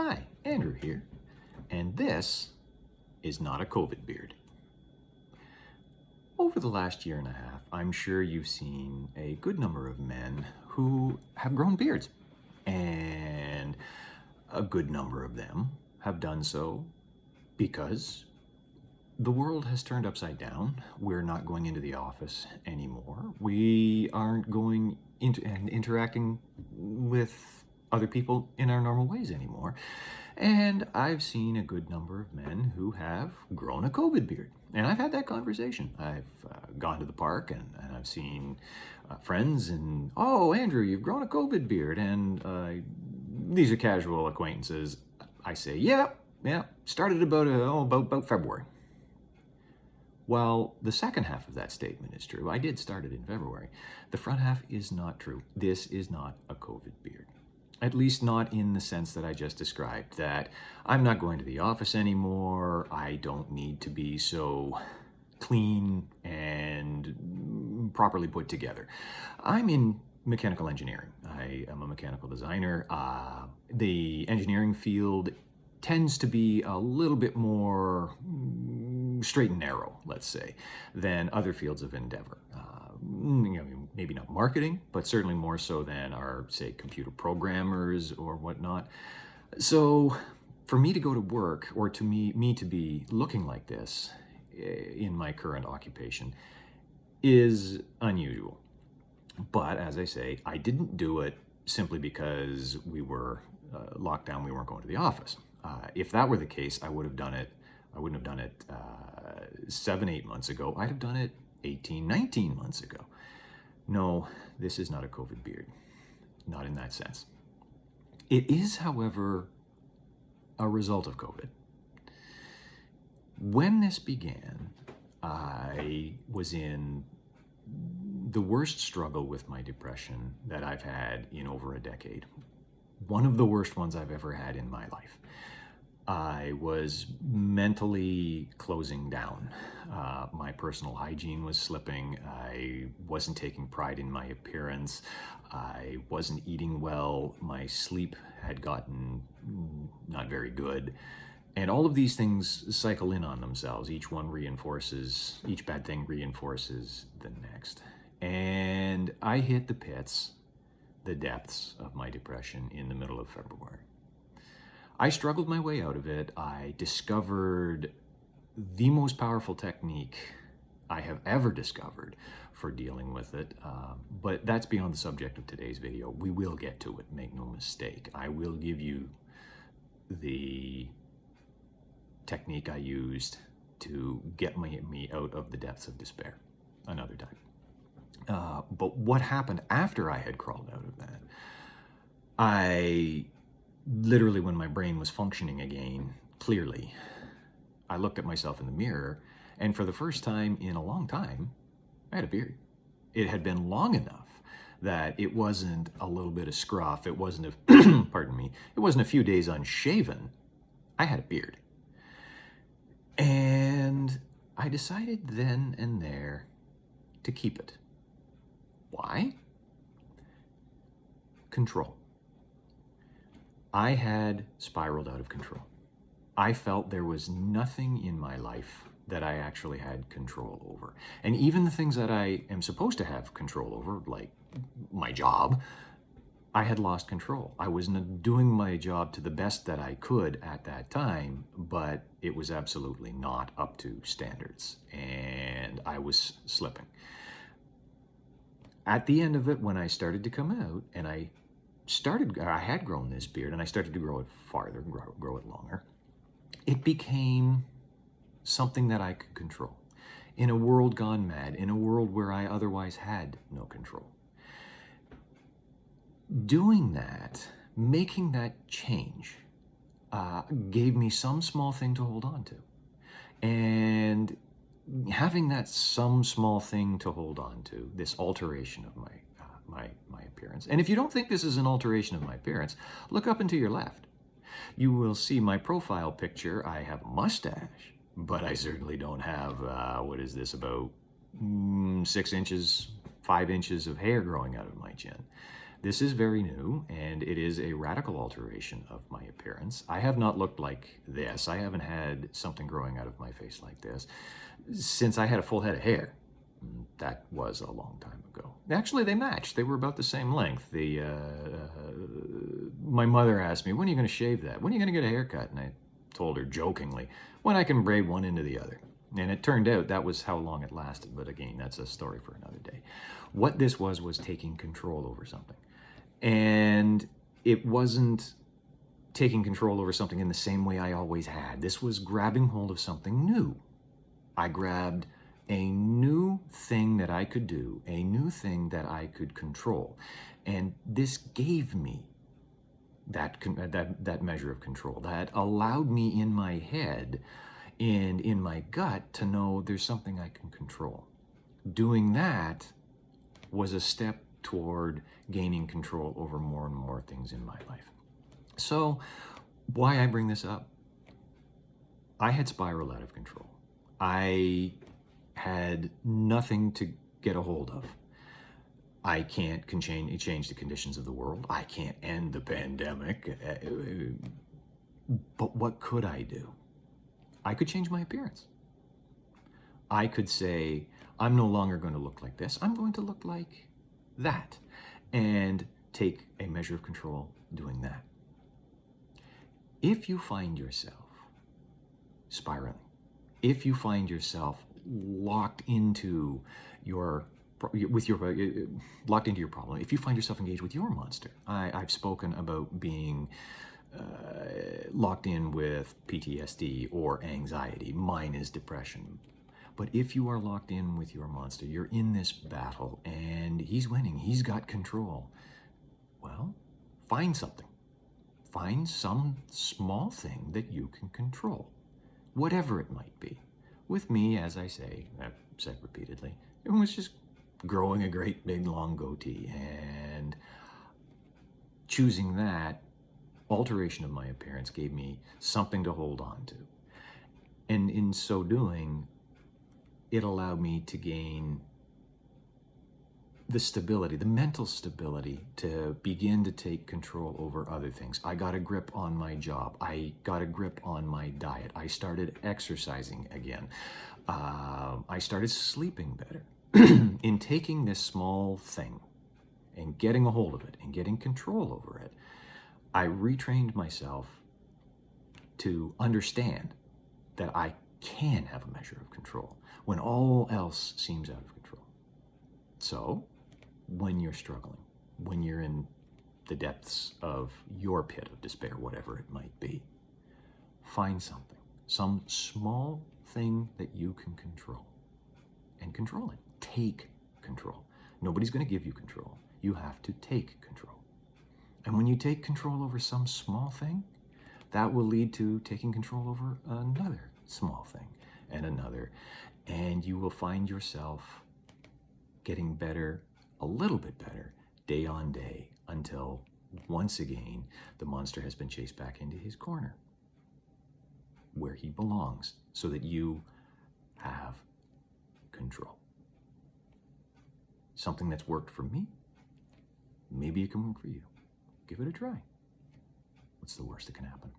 Hi, Andrew here, and this is not a COVID beard. Over the last year and a half, I'm sure you've seen a good number of men who have grown beards, and a good number of them have done so because the world has turned upside down. We're not going into the office anymore. We aren't going into and interacting with other people in our normal ways anymore. And I've seen a good number of men who have grown a COVID beard. And I've had that conversation. I've gone to the park and I've seen friends and, oh, Andrew, you've grown a COVID beard. And these are casual acquaintances. I say, yeah, started about February. While the second half of that statement is true, I did start it in February, the front half is not true. This is not a COVID beard. At least not in the sense that I just described, that I'm not going to the office anymore, I don't need to be so clean and properly put together. I'm in mechanical engineering. I am a mechanical designer. The engineering field tends to be a little bit more straight and narrow, let's say, than other fields of endeavor. Maybe not marketing, but certainly more so than our, say, computer programmers or whatnot. So for me to go to work, or to me to be looking like this in my current occupation, is unusual. But as I say, I didn't do it simply because we were locked down, we weren't going to the office. If that were the case, I wouldn't have done it 7-8 months ago. I'd have done it 18-19 months ago. No, this is not a COVID beard. Not in that sense. It is, however, a result of COVID. When this began, I was in the worst struggle with my depression that I've had in over a decade. One of the worst ones I've ever had in my life. I was mentally closing down. My personal hygiene was slipping. I wasn't taking pride in my appearance. I wasn't eating well. My sleep had gotten not very good. And all of these things cycle in on themselves. Each bad thing reinforces the next. And I hit the pits, the depths of my depression in the middle of February. I struggled my way out of it. I discovered the most powerful technique I have ever discovered for dealing with it. But that's beyond the subject of today's video. We will get to it, make no mistake. I will give you the technique I used to get me out of the depths of despair another time. But what happened after I had crawled out of that? I literally, when my brain was functioning again clearly, I looked at myself in the mirror, and for the first time in a long time, I had a beard. It had been long enough that it wasn't a little bit of scruff, it wasn't pardon me, it wasn't a few days unshaven. I had a beard. And I decided then and there to keep it. Why? Control. I had spiraled out of control. I felt there was nothing in my life that I actually had control over. And even the things that I am supposed to have control over, like my job, I had lost control. I was doing my job to the best that I could at that time, but it was absolutely not up to standards, and I was slipping. At the end of it, when I started to come out, and I had grown this beard, and I started to grow it farther, grow it longer, it became something that I could control. In a world gone mad, in a world where I otherwise had no control. Doing that, making that change, gave me some small thing to hold on to. And having that some small thing to hold on to, this alteration of my appearance. And if you don't think this is an alteration of my appearance, look up and to your left. You will see my profile picture. I have a mustache, but I certainly don't have, about 6 inches, 5 inches of hair growing out of my chin. This is very new, and it is a radical alteration of my appearance. I have not looked like this. I haven't had something growing out of my face like this since I had a full head of hair. That was a long time ago. Actually, they matched. They were about the same length. My mother asked me, when are you going to shave that? When are you going to get a haircut? And I told her jokingly, when I can braid one into the other. And it turned out that was how long it lasted. But again, that's a story for another day. What this was taking control over something. And it wasn't taking control over something in the same way I always had. This was grabbing hold of something new. I grabbed a new thing that I could do, a new thing that I could control. And this gave me that measure of control, that allowed me in my head and in my gut to know there's something I can control. Doing that was a step toward gaining control over more and more things in my life. So why I bring this up? I had spiraled out of control. I had nothing to get a hold of. I can't change the conditions of the world. I can't end the pandemic. But what could I do? I could change my appearance. I could say, I'm no longer going to look like this. I'm going to look like that. And take a measure of control doing that. If you find yourself spiraling, if you find yourself locked into your problem, if you find yourself engaged with your monster, I've spoken about being locked in with PTSD or anxiety. Mine is depression. But if you are locked in with your monster, you're in this battle and he's winning, he's got control. Well, find something. Find some small thing that you can control, whatever it might be. With me, as I say, I've said repeatedly, it was just growing a great big long goatee, and choosing that alteration of my appearance gave me something to hold on to. And in so doing, it allowed me to gain the stability, the mental stability to begin to take control over other things. I got a grip on my job. I got a grip on my diet. I started exercising again. I started sleeping better. In taking this small thing and getting a hold of it and getting control over it, I retrained myself to understand that I can have a measure of control when all else seems out of control. So, when you're struggling, when you're in the depths of your pit of despair, whatever it might be, find something, some small thing that you can control, and control it. Take control. Nobody's going to give you control. You have to take control. And when you take control over some small thing, that will lead to taking control over another small thing and another. And you will find yourself getting better, a little bit better, day on day, until once again, the monster has been chased back into his corner, where he belongs, so that you have control. Something that's worked for me, maybe it can work for you. Give it a try. What's the worst that can happen?